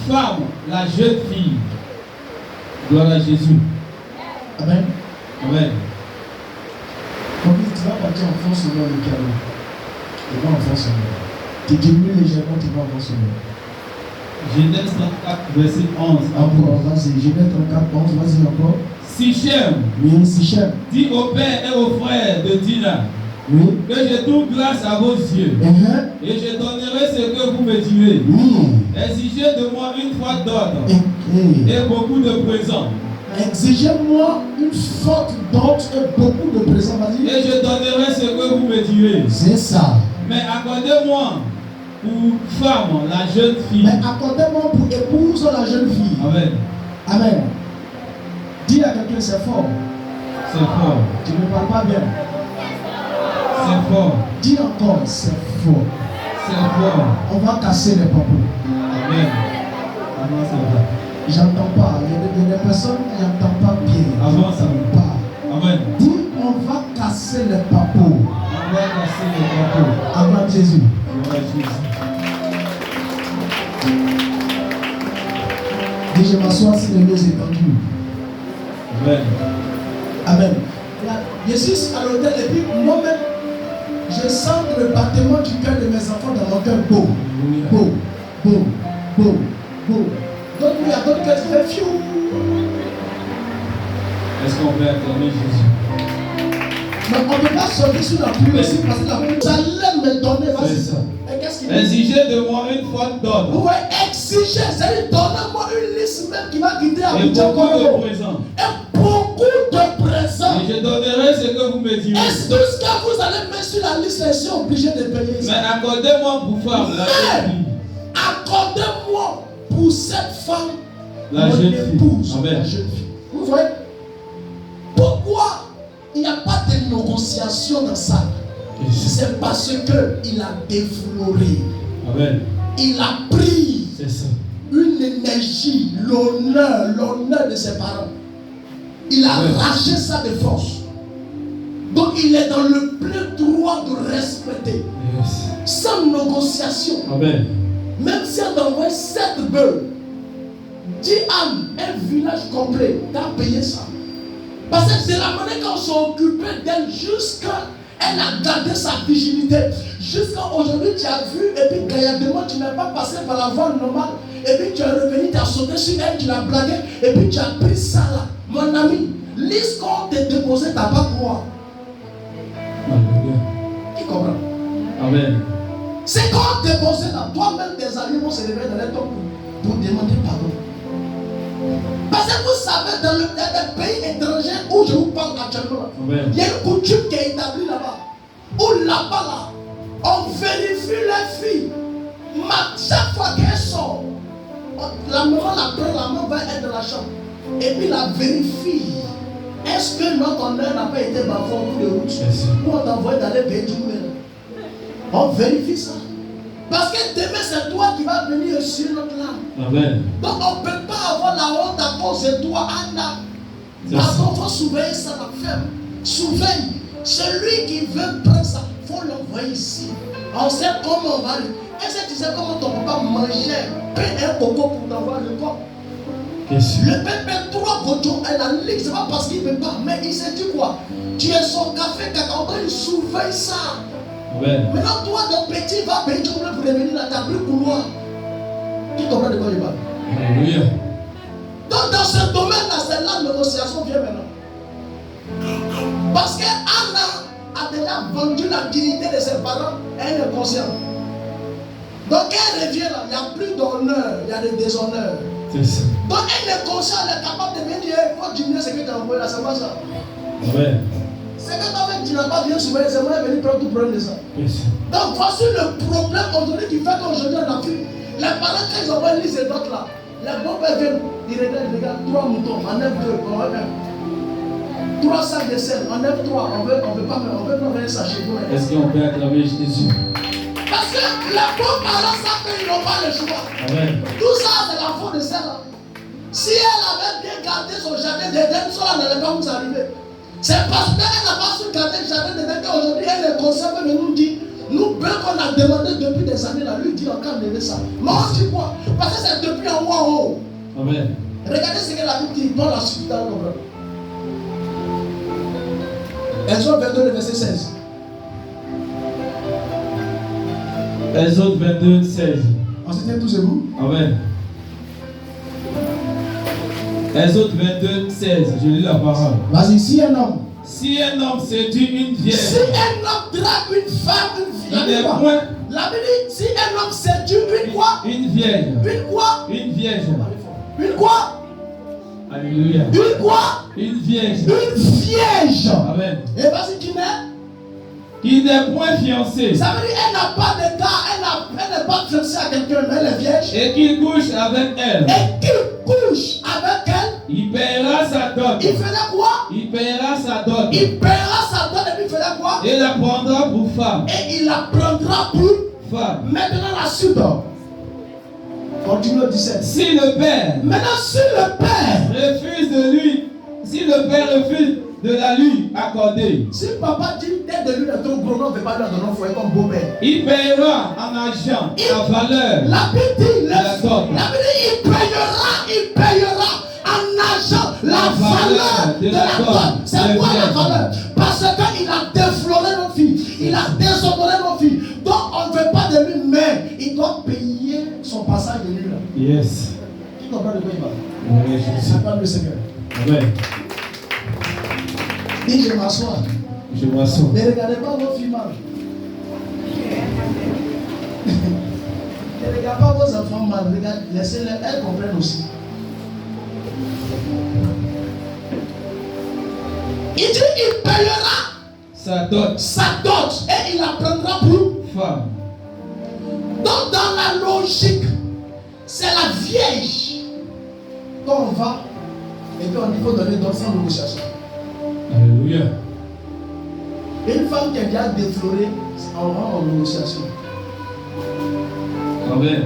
femme, la jeune fille. Gloire à Jésus. Amen. Amen. Donc tu vas partir en France au nom du piano. Tu vas en France au nom. Tu diminues légèrement, tu vas en France au nom. Genèse 34, verset 11. Encore, vas-y. Genèse 34, 11, vas-y encore. Sichem. Oui, Sichem. Dis au père et aux frères de Dina. Oui. Que je trouve grâce à vos yeux. Et je donnerai ce que vous me direz. Exigez de moi une fois d'ordre. Et beaucoup de présents. Exigez-moi une faute d'ordre et beaucoup de présents. Vas-y. Et je donnerai ce que vous me direz. C'est ça. Mais accordez-moi pour femme la jeune fille. Mais accordez-moi pour épouse la jeune fille. Amen. Amen. Dis à quelqu'un, c'est fort. C'est fort. Tu ne parles pas bien. C'est fort. Dis encore, c'est fort. C'est fort. On va casser les papous. Amen. Avant ça va. J'entends pas. Il y a des personnes qui n'entendent pas bien. Avant ça va pas. Amen. Dis, on va casser les papous. On va casser les papous. Avant Jésus. Gloire à Jésus. Dis, je m'assois sur les mains étendues. Amen. Amen. Je suis à l'hôtel et puis moi-même, je sens le battement du cœur de mes enfants dans mon cœur. Beau, beau, beau, beau, beau. Donc il y a d'autres cœurs qui font fiou. Est-ce qu'on peut acclamer Jésus? Mais on ne peut pas sortir sur la pluie aussi parce que la pluie, ça allait me donner. C'est ça. Et qu'est-ce qu'il dit? Exigez de moi une fois d'ordre. Vous pouvez exiger, c'est-à-dire donnez-moi une liste même qui va guider à Et Abidjan. beaucoup de présents. Et beaucoup de présents. Et je donnerai ce que vous me direz. Est-ce que ce que vous allez mettre sur la liste, je suis obligé de payer ça? Mais accordez-moi pour femme la jeune fille. Accordez-moi pour cette femme La mon jeune fille. épouse, Amen. la jeune fille. Vous voyez? Pourquoi il n'y a pas de négociation dans ça? C'est parce qu'il a défloré. Amen. Il a pris C'est ça. une énergie, l'honneur de ses parents. Il a arraché ça de force. Donc il est dans le plein droit de respecter. Yes. Sans négociation. Amen. Même si on envoie 7 bœufs, 10 âmes, un village complet, tu as payé ça. Parce que c'est la manière qu'on s'est occupé d'elle jusqu'à elle a gardé sa virginité. Jusqu'à aujourd'hui, tu as vu, et puis gaillardement, tu n'as pas passé par la voie normale. Et puis tu es revenu, tu as sauté sur elle, tu l'as blagué, et puis tu as pris ça là. Mon ami, liste qu'on t'a déposé, tu n'as pas droit. Alléluia. Qui comprend? Amen. C'est qu'on t'a déposé là. Toi-même, tes amis vont se lever dans les temps pour demander pardon. Parce que vous savez, dans les pays étrangers où je vous parle actuellement, il y a une coutume qui est établie là-bas. Où là-bas, là, on vérifie les filles. Chaque fois qu'elles sortent, la maman la prend, la maman va être dans la chambre. Et puis la vérifie. Est-ce que notre honneur n'a pas été bafoué au bout de route? Ou on t'envoie dans les pays du monde? On vérifie ça. Parce que demain, c'est toi qui vas venir sur notre langue. Amen. Donc on ne peut pas avoir la honte à cause de toi, Anna. Pardon, il faut surveiller ça, la femme. Surveille. Celui qui veut prendre ça, il faut l'envoyer ici. On sait comment on va aller. Est-ce que tu sais comment ton papa mangeait un coco pour t'envoyer le corps? Le père paie 3 cotons à la ligue, c'est pas parce qu'il ne veut pas, mais il s'est dit quoi? Tu es son café, cacao, il surveille ça. Amen. Maintenant, toi, ton petit va payer tout le monde pour revenir dans ta plus couloir. Qui comprend de quoi je parle? Alléluia. Donc, dans ce domaine-là, c'est là que la négociation vient maintenant. Parce que Anna a déjà vendu la dignité de ses parents et elle est consciente. Donc, elle revient là, il n'y a plus d'honneur, il y a des déshonneurs. C'est ça. Donc, elle est consciente, elle est capable de venir dire il faut diminuer ce que tu as envoyé là, c'est pas ça. Amen. C'est que toi-même, tu n'as pas bien surveillé, c'est moi qui venir prendre tout problème de ça. Yes. Donc, voici le problème aujourd'hui qui fait qu'aujourd'hui, on a pris. Les parents, quand ils envoient une liste de d'autres là, les bons pères viennent, ils regardent 3 moutons, on enlève 2, on va même. 3 sacs de sel, on enlève 3, on veut pas mettre ça chez vous. Est-ce qu'on peut acclamer Jésus? Parce que les bons parents savent qu'ils n'ont pas le choix. Amen. Tout ça, c'est la faute de celle-là. Si elle avait bien gardé son jardin d'Éden, cela n'allait pas vous arriver. C'est parce qu'elle n'a pas su garder le jardin d'Éden qu'aujourd'hui elle est consciente de nous dire Nous, ben qu'on a demandé depuis des années, là, lui dit encore de ça. Mais on dit quoi? Parce que c'est depuis en haut en haut. Amen. Regardez ce que la Bible dit dans la suite dans le problème. Exode 22, le verset 16. Exode 22, 16. On se tient tous et vous? Amen. Exode 22, 16. Je lis la parole. Vas-y, si un homme séduit une vierge. Si un homme drague une femme, Il est point. La Bible dit, si un homme séduit une quoi? Une vierge. Une quoi? Une vierge. Une quoi? Alléluia. Une quoi? Une vierge. Une vierge. Amen. Et vas-y, qui n'est point fiancée. Ça veut dire qu'elle n'a pas de gars, elle n'est pas fiancée à quelqu'un, mais elle est vierge. Et qu'il couche avec elle. Et qu'il couche avec elle. Il paiera sa dot. Il faisait quoi? Il paiera sa dot. Il paiera sa dot et puis il faisait quoi? Et la prendra pour femme. Et il la prendra pour femme. Maintenant la suite. Continue le 17. Si le père. Maintenant si le père refuse de lui. Si le père refuse de la lui accorder. Si papa dit d'être de lui de ton gros nom, ne veut pas lui donner un foyer comme beau-père. Il paiera en argent la valeur. La Bible dit, la dot. La Bible dit, il payera en argent la valeur de la dot. C'est quoi la valeur? Parce qu'il a défloré nos filles, il a déshonoré nos filles. Donc on ne veut pas de lui, mais il doit payer son passage de lui là. Yes. Qui comprend de quoi il parle? Oui, c'est pas le Seigneur. Amen. Dis, je m'assois. Je m'assois. Ne regardez pas vos filles mal. Ne regardez pas vos enfants mal. Laissez-les, elles comprennent aussi. Il dit il payera sa dot et il la prendra pour femme. Donc dans la logique, c'est la vierge qu'on va et puis on dit qu'il faut donner dans sans négociation. Alléluia. Une femme qui est bien déflorée, on va en négociation. Amen.